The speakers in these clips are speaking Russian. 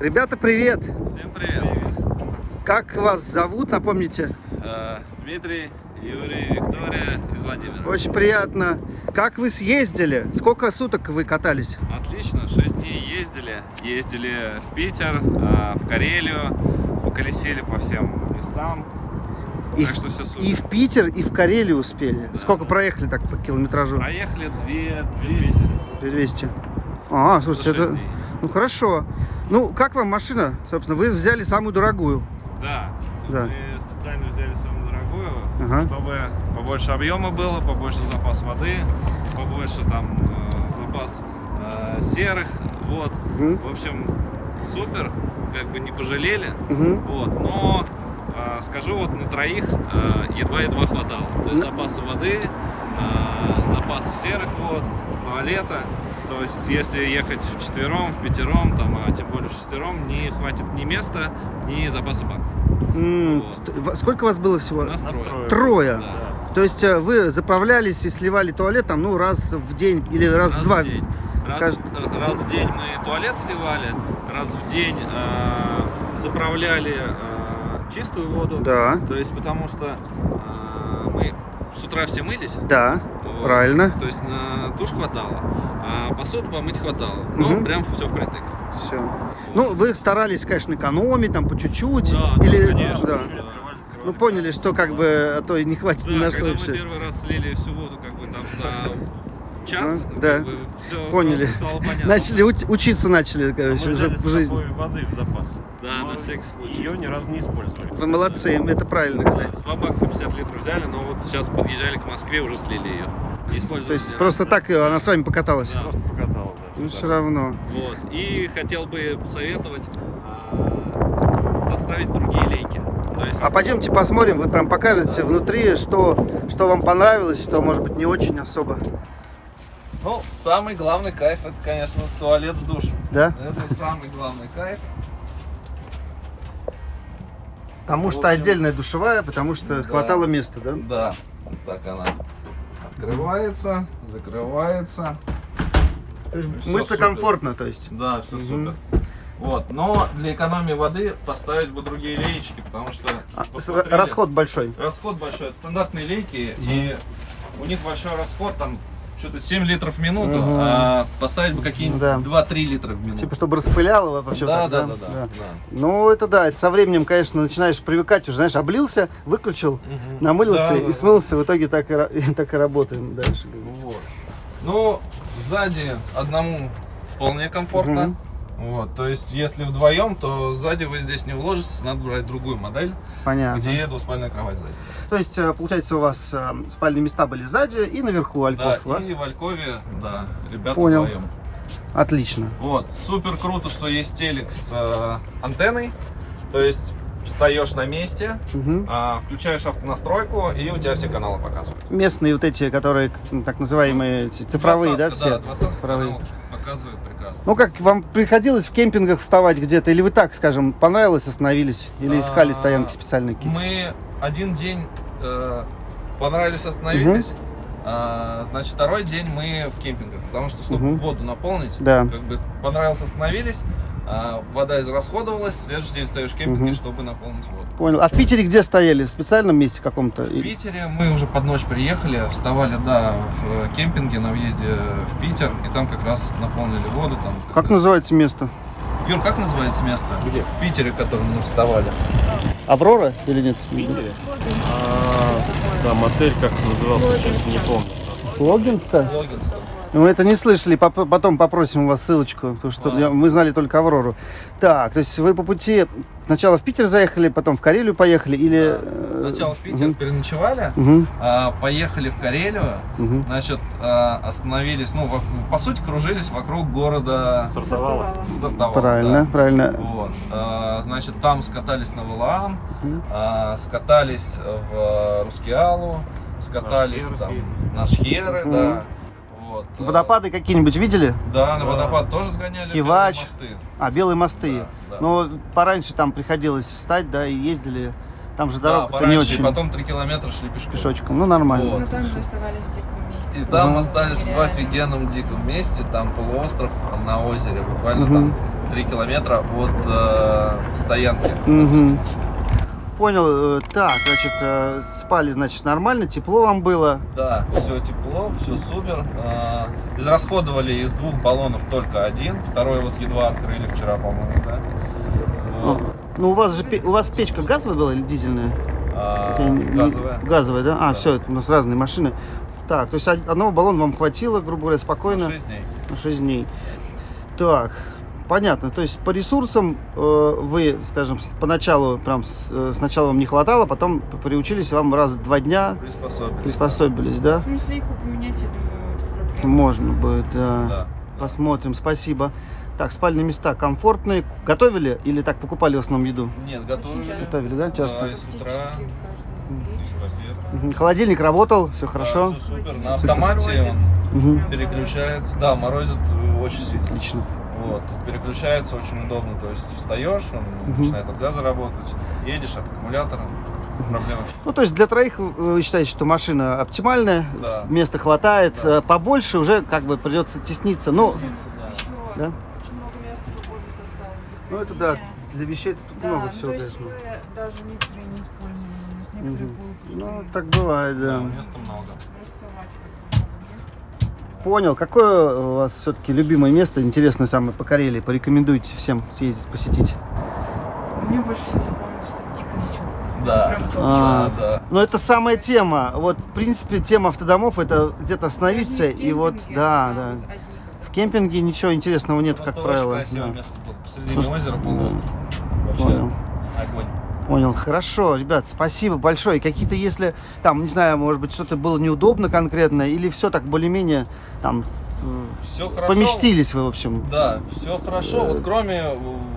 Ребята, привет! Всем привет! Как вас зовут, напомните? Дмитрий, Юрий, Виктория из Владимира. Очень приятно. Как вы съездили? Сколько суток вы катались? Отлично, 6 дней ездили. Ездили в Питер, в Карелию, поколесили по всем местам. И, Так что все супер. и в Питер, и в Карелию успели. Да. Сколько проехали так по километражу? Проехали 2200. 200. А, слушайте, За 6 это... дней. Ну хорошо. Ну, как вам машина? Собственно, вы взяли самую дорогую. Да, Да. мы специально взяли самую дорогую, Ага. чтобы побольше объема было, побольше запас воды, побольше там запас серых, вот. Мгм. В общем, супер, как бы не пожалели, Мгм. вот. Но скажу, вот на троих едва-едва хватало. То есть запасы воды, запасы серых, вот, туалета. То есть, если ехать вчетвером, впятером, там, а тем более шестером, не хватит ни места, ни запаса баков. Сколько вас было всего? Нас трое. Трое. Да. То есть вы заправлялись и сливали туалет там, ну, раз в день или раз в два? день. Раз в день мы туалет сливали, раз в день заправляли чистую воду. Да. То есть, потому что мы с утра все мылись. Да, Вот. правильно. То есть на душ хватало, а посуду помыть хватало. Ну, Мгм. прям все впритык. Все. Ну, вы старались, конечно, экономить там по чуть-чуть. Да, или... конечно. да. Ну, поняли, что как бы, а то и не хватит ни Да, на что когда мы вообще. первый раз слили всю воду как бы там за час, Да. все Поняли. стало понятно. Начали учиться начали, короче, Мы уже взяли в с жизни. собой воды в запас. Да, Но на всякий случай. Ее ни разу не использовали. Вы молодцы, это правильно, кстати. 2 бака по 50 литров взяли, но вот сейчас подъезжали к Москве, уже слили ее. Не использовали То есть ни просто разу. так она с вами покаталась? Да. Просто покаталась. Ну, все равно. Вот. И хотел бы посоветовать поставить другие лейки. То есть, А пойдемте посмотрим, вы прям покажете внутри, что вам понравилось, что, может быть, не очень особо. ну, самый главный кайф, это, конечно, туалет с душем. Да? Это самый главный кайф. Потому что общем, отдельная душевая, потому что да. хватало места, да? Да, вот так она открывается, закрывается. Всё Мыться супер. комфортно, то есть. Да, все Мгм. супер. Вот, но для экономии воды поставить бы другие леечки, потому что посмотрели, Расход большой. расход большой. Это стандартные лейки, и у них большой расход, там что-то 7 литров в минуту, Мгм. а поставить бы какие-нибудь Да. 2-3 литра в минуту. Типа, чтобы распыляло вообще. да, так, да. Ну, это да, это со временем, конечно, начинаешь привыкать уже, знаешь, облился, выключил, Мгм. намылился Да, и да, смылся, в итоге так и, так и работаем дальше. как говорится. Вот. Ну, сзади одному вполне комфортно. Мгм. Вот, то есть, если вдвоем, то сзади вы здесь не уложитесь, надо брать другую модель, Понятно. где двуспальная кровать сзади. То есть, получается, у вас спальные места были сзади и наверху Да, Альков у вас? и в Алькове, да, ребята Понял. вдвоем. Отлично. Вот, супер круто, что есть телек с антенной, то есть встаешь на месте, Мгм. включаешь автонастройку, и у тебя все каналы показывают. Местные вот эти, которые, ну, так называемые эти цифровые, да, 20-ка, все? Да, 20 цифровые. канал показывает прекрасно. Ну как, вам приходилось в кемпингах вставать где-то, или вы так, скажем, понравилось, остановились, или искали стоянки специальные какие-то? Мы один день понравились, остановились. Значит, второй день мы в кемпингах, потому что, чтобы Мгм. воду наполнить, Да. как бы понравилось, остановились, вода израсходовалась, в следующий день встаешь в кемпинге, Мгм. чтобы наполнить воду. Понял. А в Питере где стояли? В специальном месте каком-то? В Питере мы уже под ночь приехали, вставали, да, в кемпинге на въезде в Питер, и там как раз наполнили воду. Там, Как называется место? Юр, как называется место? Где? В Питере, в котором мы вставали. Аврора или нет? В Питере? Там отель как назывался, сейчас не помню. Логинста? Логинстон. Мы это не слышали, потом попросим у вас ссылочку, потому что Ладно. мы знали только Аврору. Так, то есть вы по пути сначала в Питер заехали, потом в Карелию поехали, или... Сначала в Питер переночевали, Мгм, поехали в Карелию, мгм. значит, остановились, ну, по сути, кружились вокруг города Сортовала. Сартовала. Правильно, да. правильно. Вот. Значит, там скатались на Валаам, Мгм. скатались в Рускеалу, скатались На Шхеры там съездили. на Шхеры, Мгм. да. Вот. Водопады какие-нибудь видели? Да, на Да. водопад тоже сгоняли. Кивач. белые мосты. А, белые мосты. Да, да. Но пораньше там приходилось встать, да, и ездили. Там же Да, дорога-то не пораньше, и очень. потом 3 километра шли пешком. Пешочком. Ну, нормально. Вот. Но там же оставались в диком месте. И там просто остались в нереально. офигенном диком месте, там полуостров на озере, буквально Мгм. там 3 километра от стоянки. Мгм. Понял. Так, значит, спали, значит, нормально, тепло вам было. Да, все тепло, все супер. Израсходовали из 2 баллонов только один, второй вот едва открыли вчера, по-моему, да. Вот. Ну, у вас же у вас печка газовая была или дизельная? Газовая. Газовая, да? Да. Все, это у нас разные машины. Так, то есть одного баллона вам хватило, грубо говоря, спокойно? 6 дней. На 6 дней. Так, понятно. То есть по ресурсам вы, скажем, поначалу, прям сначала вам не хватало, потом приучились, вам раз в 2 дня приспособились, да? Ну, если лейку поменять, я думаю, это проблема. Можно будет, да. Да. Посмотрим, спасибо. Так, спальные места комфортные. Готовили или так покупали в основном еду? Нет, готовили. часто. Готовили, да, часто? Да, и с утра. Практически каждый вечер, с утра. Мгм. Холодильник работал, все хорошо. Все супер. На автомате он Мгм. переключается. Да, морозит очень сильно. Отлично. Вот, переключается очень удобно, то есть встаешь, он начинает от газа работать, едешь от аккумулятора, проблем вообще. Ну, то есть для троих вы считаете, что машина оптимальная, Да. места хватает, Да. побольше уже как бы придется тесниться. Ну, Тесниться, да. Еще Да? очень много места свободных осталось. ну это да, для вещей тут Да, много ну, всего, то есть конечно. мы даже некоторые не используем, у нас некоторые Мгм. полупустые. Ну, так бывает, да. Да, места много. Рассовать как бы много места. Понял. Какое у вас все-таки любимое место, интересное самое по Карелии? Порекомендуйте всем съездить, посетить. Мне больше всего запомнилось, что это дикая ночевка. Да. Это прям топ. А, Да. Но это самая тема. Вот, в принципе, тема автодомов это где-то остановиться Даже не в и вот, кемпинге, да, а да. вот одни В кемпинге ничего интересного нет, Просто как правило. очень красивое Да. место было. Посередине озера полуостров. Вообще Понял. огонь. Понял, хорошо, ребят, спасибо большое. Какие-то, если там, не знаю, может быть, что-то было неудобно конкретно, или все так более-менее там Все хорошо. поместились вы, в общем. Да, все хорошо, вот кроме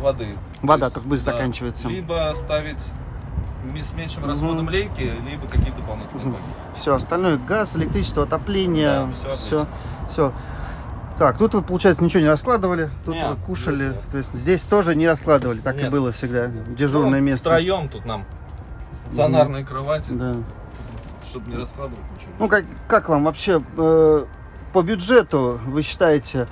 воды. Вода То только есть, быстро да, заканчивается. Либо ставить с меньшим расходом лейки, либо какие-то дополнительные баки. Все, остальное газ, электричество, отопление, Да, всё все, отлично. все. Так, тут вы, получается, ничего не раскладывали, тут Нет, вы кушали, здесь нет. то есть здесь тоже не раскладывали, так и Нет. было всегда, дежурное Ну, место. Втроем тут нам стационарные кровати, Да. чтобы не раскладывать ничего. Ну, как вам вообще по бюджету, вы считаете,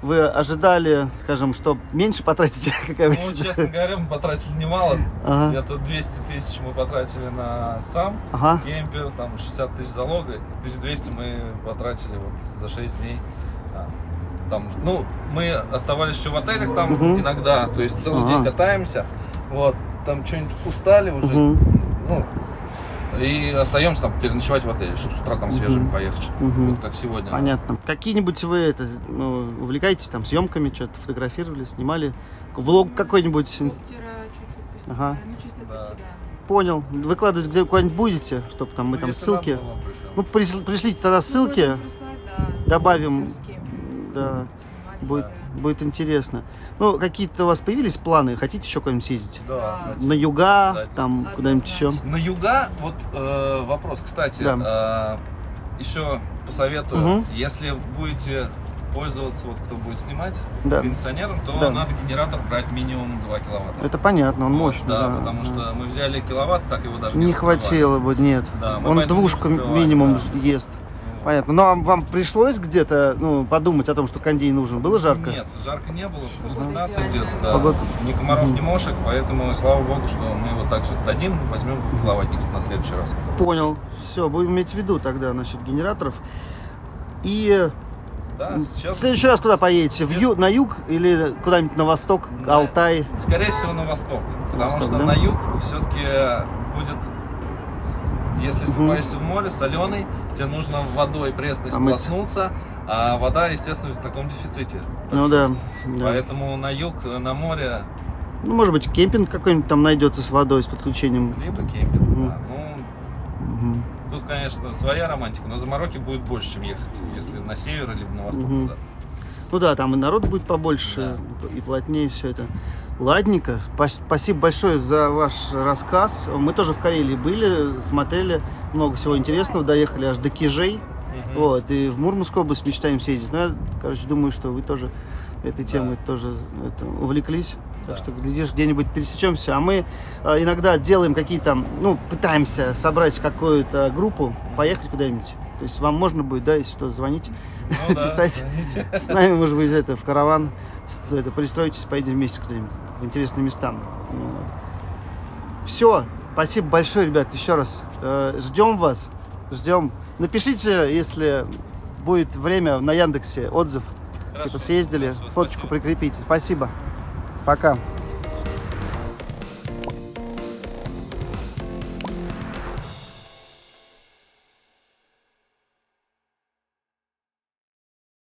вы ожидали, скажем, что меньше потратите, как Ну, обычно? честно говоря, мы потратили немало. Ага. Где-то 200 тысяч мы потратили на сам Ага. кемпер, там 60 тысяч залога, 1200 мы потратили вот за 6 дней. Там, ну, мы оставались еще в отелях там Мгм. иногда, то есть целый Ага. день катаемся, вот, там что-нибудь устали уже, Мгм. ну, и остаемся там переночевать в отеле, чтобы с утра там свежими Мгм. поехать, Мгм. вот как сегодня. Понятно. Какие-нибудь вы увлекаетесь там съемками, что-то фотографировали, снимали? Влог какой-нибудь? С постера чуть-чуть поснимали, Ага. ну чисто для Да. себя. Понял. Выкладывать где куда-нибудь будете, чтобы там мы Ну, там если ссылки. надо, мы вам пришлем. Ну, пришлите тогда ссылки. Ну, можно прислать, да. добавим, С кем да, снимали будет, себя. будет интересно. Ну, какие-то у вас появились планы? Хотите еще куда-нибудь съездить? Да, Да. кстати. На юга, Обязательно. там куда-нибудь еще? Однозначно. На юга, вот вопрос, кстати, еще посоветую, Мгм. если будете пользоваться, вот кто будет снимать Да. кондиционером, то Да. надо генератор брать минимум 2 киловатта. Это понятно, он Вот, мощный. Да, потому что мы взяли киловатт, так его даже не не раскрывали. хватило бы, нет. Да, мы Он поэтому двушку не раскрывали, минимум да. ест. Вот. Понятно. Но вам пришлось где-то подумать о том, что кондей нужен? Было жарко? Нет, жарко не было, плюс Погода 15 идеальная. где-то, да. Погода. Ни комаров, Мгм. ни мошек, поэтому слава богу, что мы его также сдадим, возьмем киловаттник на следующий раз. Понял. Все, будем иметь в виду тогда насчет генераторов. И Да, в сейчас следующий раз куда поедете? На юг или куда-нибудь на восток, На- Алтай? Скорее всего, на восток. Потому восток, что да? на юг все-таки будет, если искупаешься в море соленый, тебе нужно водой пресной Помыть. сполоснуться, а вода, естественно, в таком дефиците. Ну большом. да. Да. Поэтому на юг, на море, Ну, может быть, кемпинг какой-нибудь там найдется с водой, с подключением. либо кемпинг. Мгм. Да. Ну, Мгм. тут, конечно, своя романтика, но замороки будет больше, чем ехать, если на север, либо на восток. Мгм. куда-то. Ну да, там и народ будет побольше, и плотнее все это. Ладненько. Спасибо большое за ваш рассказ. Мы тоже в Карелии были, смотрели много всего интересного, доехали аж до Кижей. Мгм. Вот, и в Мурманскую область мечтаем съездить. Но я, короче, думаю, что вы тоже этой темой тоже увлеклись. Так Да. что, глядишь, где-нибудь пересечемся. А мы иногда делаем какие-то, ну, пытаемся собрать какую-то группу, поехать куда-нибудь. То есть вам можно будет, да, если что, звонить, Ну да, писать. звоните. С нами, может быть, в караван, пристроитесь, поедем вместе куда-нибудь в интересные места. Вот. Все, спасибо большое, ребят, еще раз. Ждем вас, ждем. Напишите, если будет время, на Яндексе отзыв. Хорошо, Типа съездили, хорошо, фоточку спасибо. прикрепите. Спасибо. Пока.